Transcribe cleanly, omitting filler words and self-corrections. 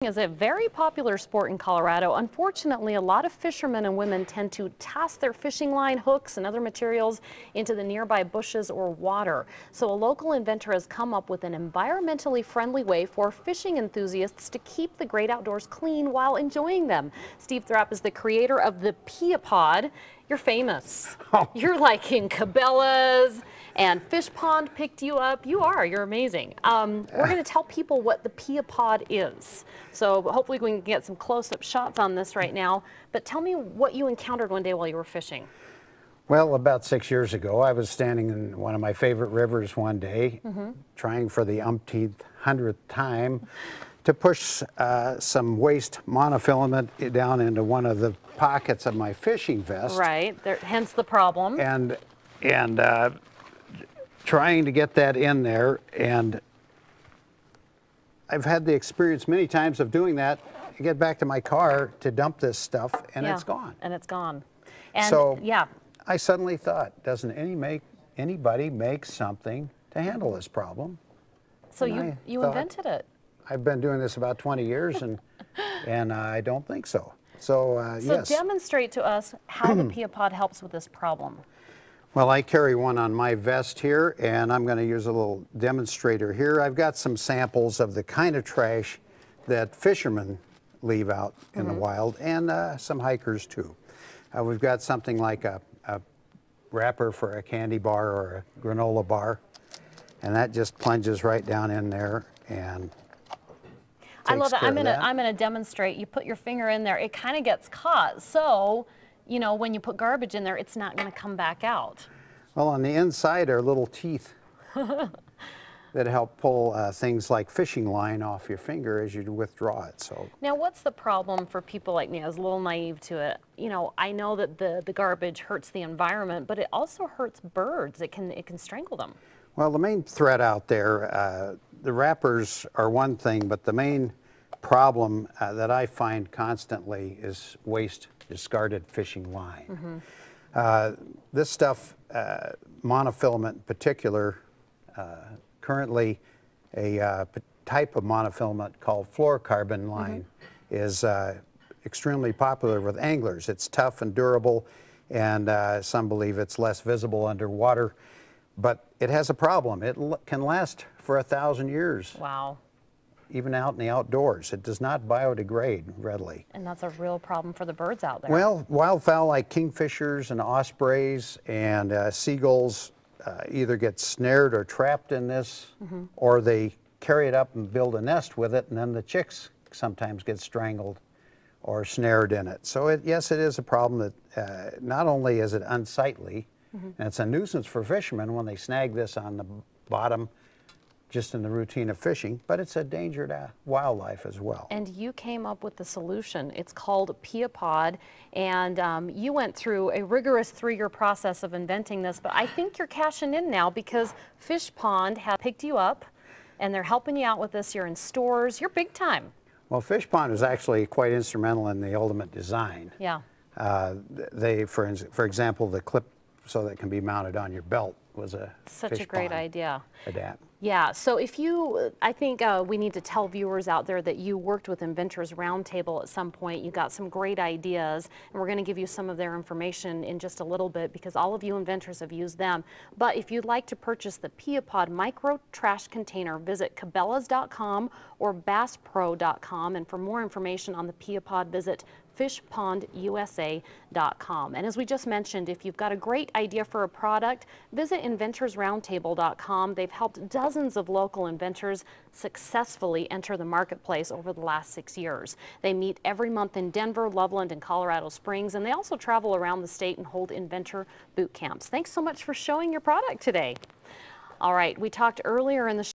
Is a very popular sport in Colorado. Unfortunately, a lot of fishermen and women tend to toss their fishing line, hooks, and other materials into the nearby bushes or water. So a local inventor has come up with an environmentally friendly way for fishing enthusiasts to keep the great outdoors clean while enjoying them. Steve Thrapp is the creator of the Piopod. You're famous. You're like in Cabela's, and Fish Pond picked you up. You're amazing. We're going to tell people what the Piopod is. So hopefully we can get some close-up shots on this right now. But tell me what you encountered one day while you were fishing. Well, about 6 years ago, I was standing in one of my favorite rivers one day, trying for the umpteenth, 100th time to push some waste monofilament down into one of the pockets of my fishing vest. Right, hence the problem. And trying to get that in there, and I've had the experience many times of doing that. I get back to my car to dump this stuff, and it's gone. And it's gone. And so I suddenly thought, doesn't anybody make something to handle this problem? So you invented it. I've been doing this about 20 years, and I don't think so. So yes. So demonstrate to us how the Piopod helps with this problem. Well, I carry one on my vest here, and I'm going to use a little demonstrator here. I've got some samples of the kind of trash that fishermen leave out in the wild, and some hikers too. We've got something like a wrapper for a candy bar or a granola bar, and that just plunges right down in there and I love it. I'm gonna demonstrate. You put your finger in there, it kind of gets caught. So, you know, when you put garbage in there, it's not gonna come back out. Well, on the inside are little teeth that help pull things like fishing line off your finger as you withdraw it. So now, what's the problem for people like me? I was a little naive to it. You know, I know that the garbage hurts the environment, but it also hurts birds. It can strangle them. Well, the main threat out there, the wrappers are one thing, but the main problem that I find constantly is waste discarded fishing line. This stuff, monofilament in particular, currently a type of monofilament called fluorocarbon line is extremely popular with anglers. It's tough and durable, and some believe it's less visible underwater, but it has a problem. It can last for 1,000 years. Wow. Even out in the outdoors. It does not biodegrade readily. And that's a real problem for the birds out there. Well, wildfowl like kingfishers and ospreys and seagulls either get snared or trapped in this, or they carry it up and build a nest with it, and then the chicks sometimes get strangled or snared in it. So yes, it is a problem that not only is it unsightly, and it's a nuisance for fishermen when they snag this on the bottom just in the routine of fishing, but it's a danger to wildlife as well. And you came up with the solution. It's called Piopod, and you went through a rigorous 3-year process of inventing this, but I think you're cashing in now because Fish Pond has picked you up, and they're helping you out with this. You're in stores. You're big time. Well, Fish Pond was actually quite instrumental in the ultimate design. Yeah. They, for example, the clip so that it can be mounted on your belt was such a great idea. Adapt. Yeah, so I think we need to tell viewers out there that you worked with Inventors Roundtable at some point. You got some great ideas, and we're going to give you some of their information in just a little bit because all of you inventors have used them. But if you'd like to purchase the Piopod micro trash container, visit Cabela's.com or BassPro.com, and for more information on the Piopod, visit fishpondusa.com. And as we just mentioned, if you've got a great idea for a product, visit inventorsroundtable.com. They've helped dozens of local inventors successfully enter the marketplace over the last 6 years. They meet every month in Denver, Loveland, and Colorado Springs, and they also travel around the state and hold inventor boot camps. Thanks so much for showing your product today. All right, we talked earlier in the